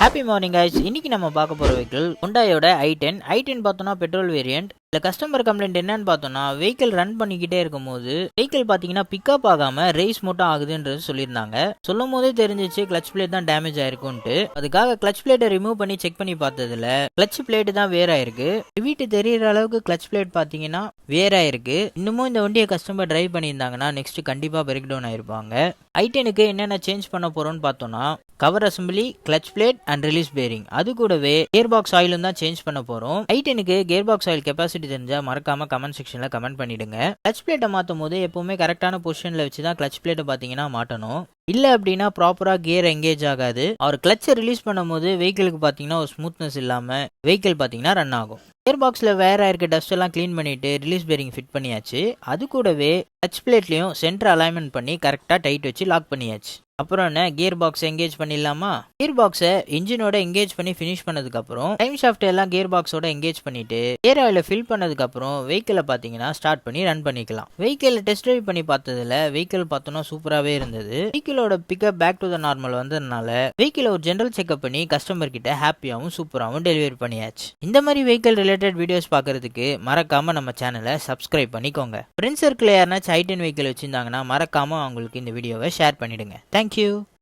Happy morning guys. இன்னைக்கு நம்ம பார்க்க போற வெஹிக்கிள் ஹுண்டாயோட i10 பார்த்தோம்னா பெட்ரோல் வேரியன்ட். இந்த கஸ்டமர் கம்ப்ளைண்ட் என்னன்னு பார்த்தோம்னா வெஹிக்கிள் ரன் பண்ணிக்கிட்டே இருக்கும்போது வெஹிக்கிள் பார்த்தீங்கன்னா பிக்கப் ஆகாம ரேஸ் மட்டும் ஆகுதுன்றது சொல்லியிருந்தாங்க. சொல்லும் போதே தெரிஞ்சிச்சு கிளச் பிளேட் தான் டேமேஜ் ஆயிருக்கும்ட்டு. அதுக்காக கிளச் பிளேட்டை ரிமூவ் பண்ணி செக் பண்ணி பார்த்ததுல கிளச் பிளேட் தான் வேற ஆயிருக்கு. வீட்டு தெரியற அளவுக்கு கிளச் பிளேட் பார்த்தீங்கன்னா வேற ஆயிருக்கு. இன்னமும் இந்த வண்டியை கஸ்டமர் டிரைவ் பண்ணியிருந்தாங்கன்னா நெக்ஸ்ட் கண்டிப்பா பிரேக் டவுன் ஆயிருப்பாங்க. i10க்கு என்னென்ன சேஞ்ச் பண்ண போறோம்னு பார்த்தோம்னா cover assembly, clutch plate and release bearing, அது கூடவே கியர் பாக்ஸ் ஆயிலும் தான் சேஞ்ச் பண்ண போறோம். i10க்கு கியர் பாக்ஸ் ஆயில் கெப்பாசிட்டி தெரிஞ்சா மறக்காம கமெண்ட் செக்ஷன்ல கமெண்ட் பண்ணிடுங்க. கிளச் பிளேட்டை மாற்றும் போது எப்பவுமே கரெக்டான பொசிஷன்ல வச்சு தான் கிளச் பிளேட்டை பார்த்தீங்கன்னா மாட்டணும். இல்ல அப்படின்னா ப்ராப்பரா கியர் எங்கேஜ் ஆகாது. அவர் கிளச்சை ரிலீஸ் பண்ணும்போது வெஹிக்கிளுக்கு பார்த்தீங்கன்னா ஒரு ஸ்மூத்னஸ் இல்லாம வெஹிக்கிள் பார்த்தீங்கன்னா ரன் ஆகும். கியர் பாக்ஸ்ல வேற இருக்க டஸ்ட் எல்லாம் கிளீன் பண்ணிட்டு ரிலீஸ் பேரிங் ஃபிட் பண்ணியாச்சு. அது கூடவே கிளச் பிளேட்லயும் சென்டர் அலைன்மெண்ட் பண்ணி கரெக்டா டைட் வச்சு லாக் பண்ணியாச்சு. அப்புறம் என்ன, கியர் பாக்ஸ் எங்கேஜ் பண்ணிடலாமா? கியர் பாக்ஸை இன்ஜினோட எங்கேஜ் பண்ணி ஃபினிஷ் பண்ணதுக்கு அப்புறம் டைம் ஷாஃப்ட் எல்லாம் கியர் பாக்ஸோட எங்கேஜ் பண்ணிட்டு கியர் ஆயில ஃபில் பண்ணதுக்கு அப்புறம் வெஹிக்கிளை பார்த்தீங்கன்னா ஸ்டார்ட் பண்ணி ரன் பண்ணிக்கலாம். வெஹிக்கிள் டெஸ்ட் ட்ரைவ் பண்ணி பார்த்ததுல வெஹிக்கிள் பார்த்தோம்னா சூப்பராகவே இருந்தது. வெஹிக்கிளோட pickup back to the normal வந்ததுனால வெஹிக்கிளை ஒரு ஜெனரல் செக்அப் பண்ணி கஸ்டமர் கிட்ட ஹாப்பியாகவும் சூப்பராகவும் டெலிவரி பண்ணியாச்சு. இந்த மாதிரி வெஹிக்கிள் ரிலேட்டட் வீடியோஸ் பார்க்கறதுக்கு மறக்காம நம்ம சேனலை சப்ஸ்கிரைப் பண்ணிக்கோங்க. ஃப்ரெண்ட்ஸ் சர்க்கிள் யாருனாச்சும் i10 வெஹிக்கிள் வச்சிருந்தாங்கன்னா மறக்காம அவங்களுக்கு இந்த வீடியோவை ஷேர் பண்ணிடுங்க. Thank you.